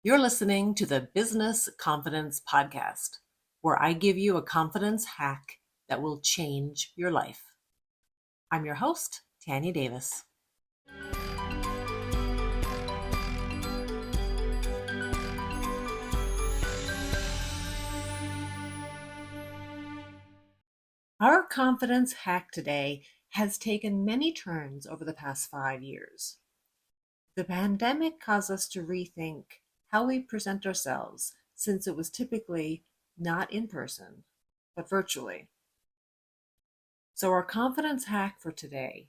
You're listening to the Business Confidence Podcast, where I give you a confidence hack that will change your life. I'm your host, Tanya Davis. Our confidence hack today has taken many turns over the past 5 years. The pandemic caused us to rethink how we present ourselves, since it was typically not in person, but virtually. So, our confidence hack for today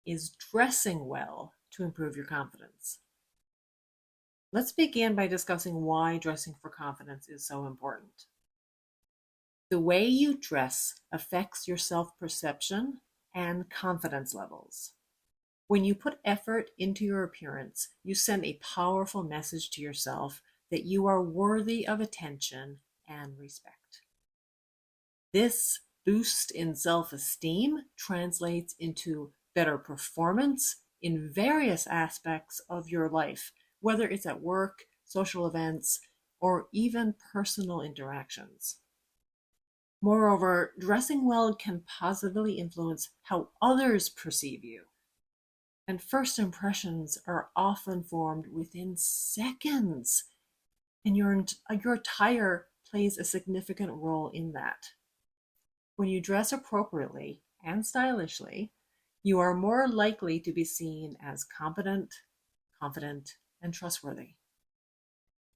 is dressing well to improve your confidence. Let's begin by discussing why dressing for confidence is so important. The way you dress affects your self-perception and confidence levels. When you put effort into your appearance, you send a powerful message to yourself that you are worthy of attention and respect. This boost in self-esteem translates into better performance in various aspects of your life, whether it's at work, social events, or even personal interactions. Moreover, dressing well can positively influence how others perceive you. And first impressions are often formed within seconds, and your attire plays a significant role in that. When you dress appropriately and stylishly, you are more likely to be seen as competent, confident, and trustworthy.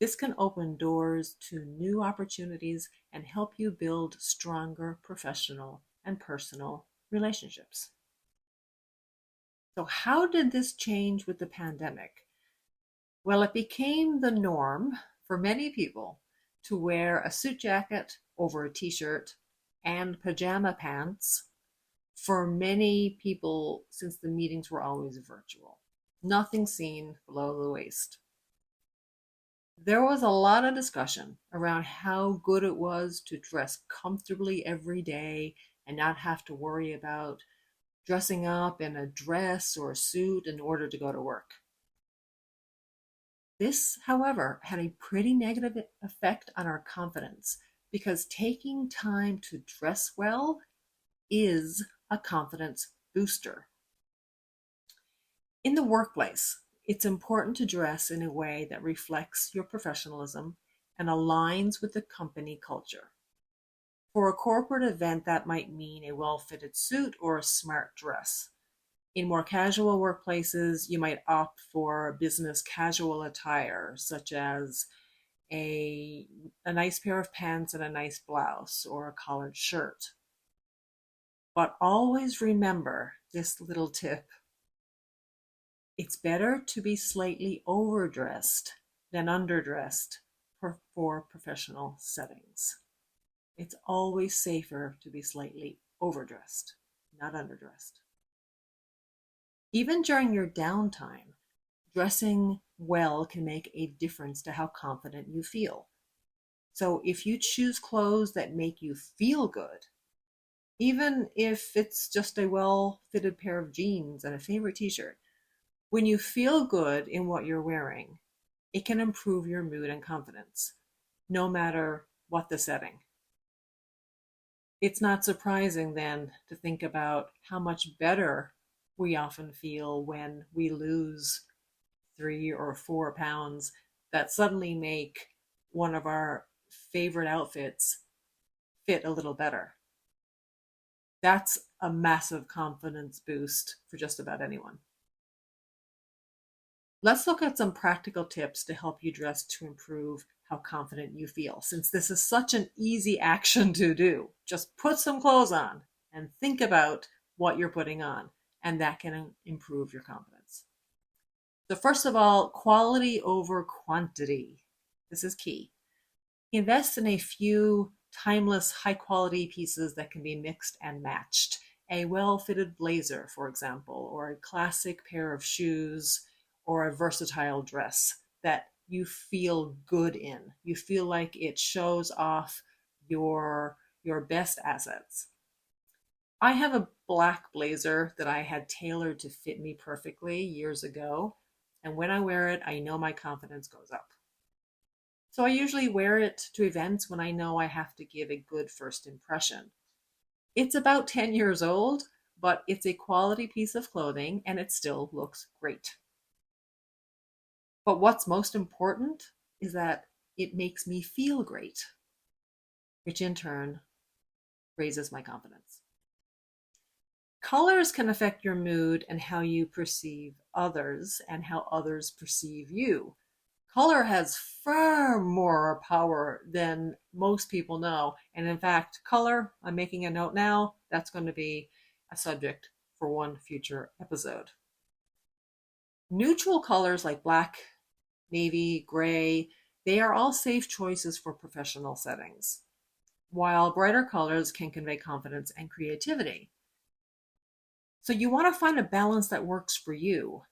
This can open doors to new opportunities and help you build stronger professional and personal relationships. So, how did this change with the pandemic? Well, it became the norm for many people to wear a suit jacket over a t-shirt and pajama pants for many people, since the meetings were always virtual. Nothing seen below the waist. There was a lot of discussion around how good it was to dress comfortably every day and not have to worry about dressing up in a dress or a suit in order to go to work. This, however, had a pretty negative effect on our confidence, because taking time to dress well is a confidence booster. In the workplace, it's important to dress in a way that reflects your professionalism and aligns with the company culture. For a corporate event, that might mean a well-fitted suit or a smart dress. In more casual workplaces, you might opt for business casual attire, such as a nice pair of pants and a nice blouse or a collared shirt. But always remember this little tip. It's better to be slightly overdressed than underdressed for professional settings. It's always safer to be slightly overdressed, not underdressed. Even during your downtime, dressing well can make a difference to how confident you feel. So if you choose clothes that make you feel good, even if it's just a well-fitted pair of jeans and a favorite t-shirt, when you feel good in what you're wearing, it can improve your mood and confidence, no matter what the setting. It's not surprising then to think about how much better we often feel when we lose 3 or 4 pounds that suddenly make one of our favorite outfits fit a little better. That's a massive confidence boost for just about anyone. Let's look at some practical tips to help you dress to improve how confident you feel, since this is such an easy action to do. Just put some clothes on and think about what you're putting on, and that can improve your confidence. So first of all, quality over quantity. This is key. Invest in a few timeless, high-quality pieces that can be mixed and matched. A well-fitted blazer, for example, or a classic pair of shoes, or a versatile dress that you feel good in. You feel like it shows off your best assets. I have a black blazer that I had tailored to fit me perfectly years ago, and when I wear it, I know my confidence goes up. So I usually wear it to events when I know I have to give a good first impression. It's about 10 years old, but it's a quality piece of clothing and it still looks great. But what's most important is that it makes me feel great, which in turn raises my confidence. Colors can affect your mood and how you perceive others and how others perceive you. Color has far more power than most people know. And in fact, color, I'm making a note now, that's going to be a subject for one future episode. Neutral colors like black, navy, gray, they are all safe choices for professional settings, while brighter colors can convey confidence and creativity. So you want to find a balance that works for you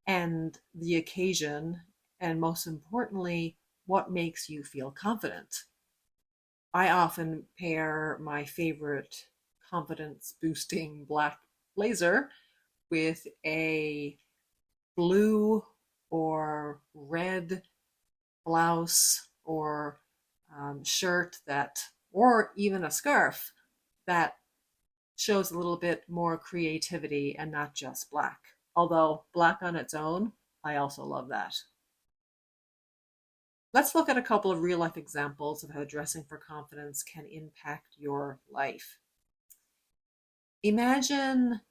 and the occasion, and most importantly, what makes you feel confident. I often pair my favorite confidence boosting black blazer with a blue or red blouse or shirt that, or even a scarf that shows a little bit more creativity and not just black. Although black on its own, I also love that. Let's look at a couple of real life examples of how dressing for confidence can impact your life. Imagine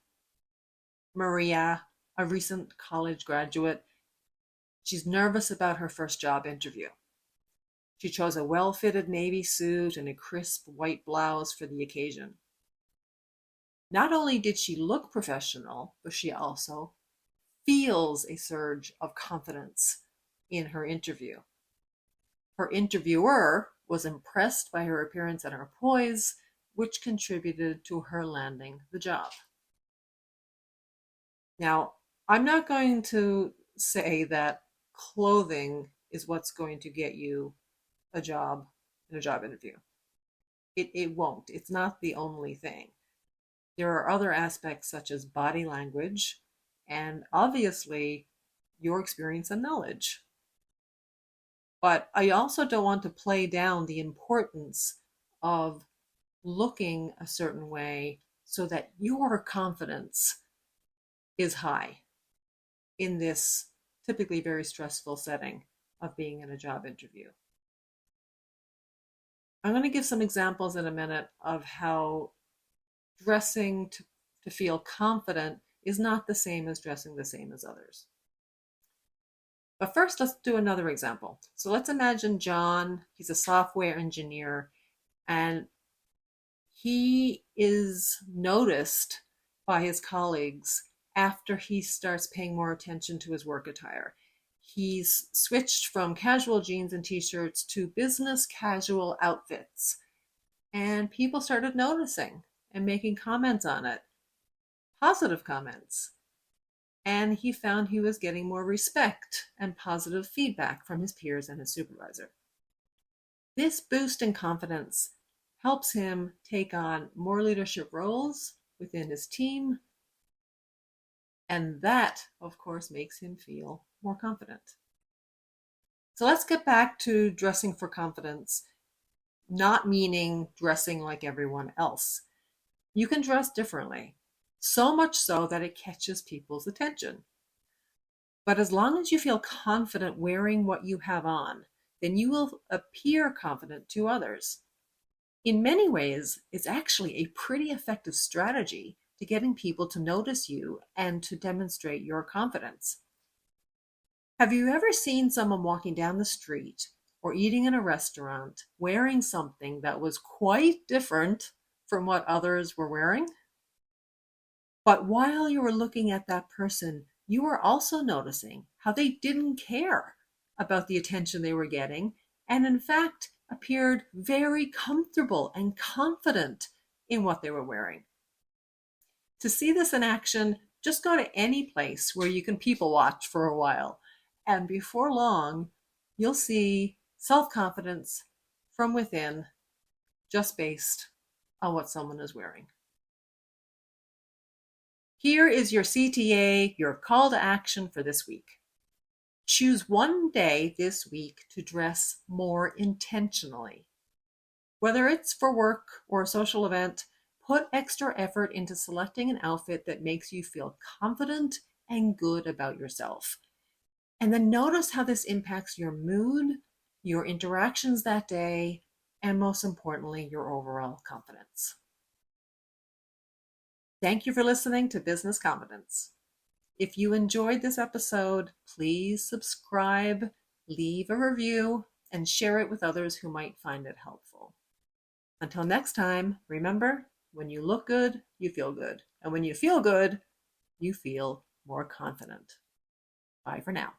Maria, a recent college graduate. She's nervous about her first job interview. She chose a well-fitted navy suit and a crisp white blouse for the occasion. Not only did she look professional, but she also feels a surge of confidence in her interview. Her interviewer was impressed by her appearance and her poise, which contributed to her landing the job. Now, I'm not going to say that clothing is what's going to get you a job in a job interview. It won't. It's not the only thing. There are other aspects such as body language and obviously your experience and knowledge. But I also don't want to play down the importance of looking a certain way so that your confidence is high in this typically very stressful setting of being in a job interview. I'm going to give some examples in a minute of how dressing to feel confident is not the same as dressing the same as others. But first, let's do another example. So let's imagine John, he's a software engineer, and he is noticed by his colleagues after he starts paying more attention to his work attire. He's switched from casual jeans and t-shirts to business casual outfits. And people started noticing and making comments on it, positive comments. And he found he was getting more respect and positive feedback from his peers and his supervisor. This boost in confidence helps him take on more leadership roles within his team. And that, of course, makes him feel more confident. So let's get back to dressing for confidence, not meaning dressing like everyone else. You can dress differently, so much so that it catches people's attention. But as long as you feel confident wearing what you have on, then you will appear confident to others. In many ways, it's actually a pretty effective strategy to getting people to notice you and to demonstrate your confidence. Have you ever seen someone walking down the street or eating in a restaurant wearing something that was quite different from what others were wearing? But while you were looking at that person, you were also noticing how they didn't care about the attention they were getting, and in fact appeared very comfortable and confident in what they were wearing. To see this in action, just go to any place where you can people watch for a while, and before long, you'll see self-confidence from within just based on what someone is wearing. Here is your CTA, your call to action for this week. Choose one day this week to dress more intentionally. Whether it's for work or a social event, put extra effort into selecting an outfit that makes you feel confident and good about yourself. And then notice how this impacts your mood, your interactions that day, and most importantly, your overall confidence. Thank you for listening to Business Confidence. If you enjoyed this episode, please subscribe, leave a review, and share it with others who might find it helpful. Until next time, remember, when you look good, you feel good. And when you feel good, you feel more confident. Bye for now.